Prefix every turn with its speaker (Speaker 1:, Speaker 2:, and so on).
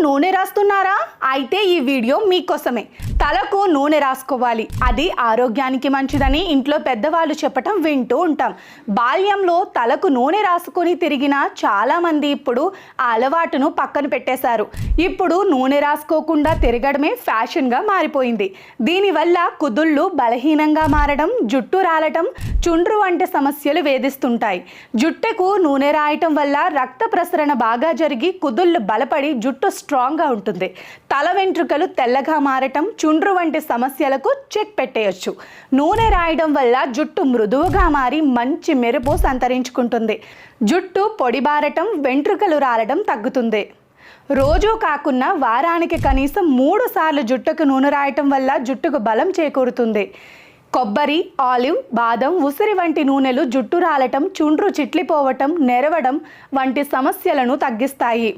Speaker 1: నూనె రాస్తున్నారా? అయితే ఈ వీడియో మీకోసమే. తలకు నూనె రాసుకోవాలి, అది ఆరోగ్యానికి మంచిదని ఇంట్లో పెద్దవాళ్ళు చెప్పటం వింటూ ఉంటాం. బాల్యంలో తలకు నూనె రాసుకొని తిరిగిన చాలామంది ఇప్పుడు ఆ అలవాటును పక్కన పెట్టేశారు. ఇప్పుడు నూనె రాసుకోకుండా తిరగడమే ఫ్యాషన్గా మారిపోయింది. దీనివల్ల కుదుళ్ళు బలహీనంగా మారడం, జుట్టు రాలటం, చుండ్రు వంటి సమస్యలు వేధిస్తుంటాయి. జుట్టుకు నూనె రాయటం వల్ల రక్త ప్రసరణ బాగా జరిగి కుదుళ్ళు బలపడి జుట్టు స్ట్రాంగ్గా ఉంటుంది. తల వెంట్రుకలు తెల్లగా మారటం, చుండ్రు వంటి సమస్యలకు చెక్ పెట్టేయచ్చు. నూనె రాయడం వల్ల జుట్టు మృదువుగా మారి మంచి మెరుపు సంతరించుకుంటుంది. జుట్టు పొడిబారటం, వెంట్రుకలు రాలడం తగ్గుతుంది. రోజూ కాకున్నా వారానికి కనీసం 3 సార్లు జుట్టుకు నూనె రాయటం వల్ల జుట్టుకు బలం చేకూరుతుంది. కొబ్బరి, ఆలివ్, బాదం, ఉసిరి వంటి నూనెలు జుట్టు రాలటం, చుండ్రు చిట్లిపోవటం, నెరవడం వంటి సమస్యలను తగ్గిస్తాయి.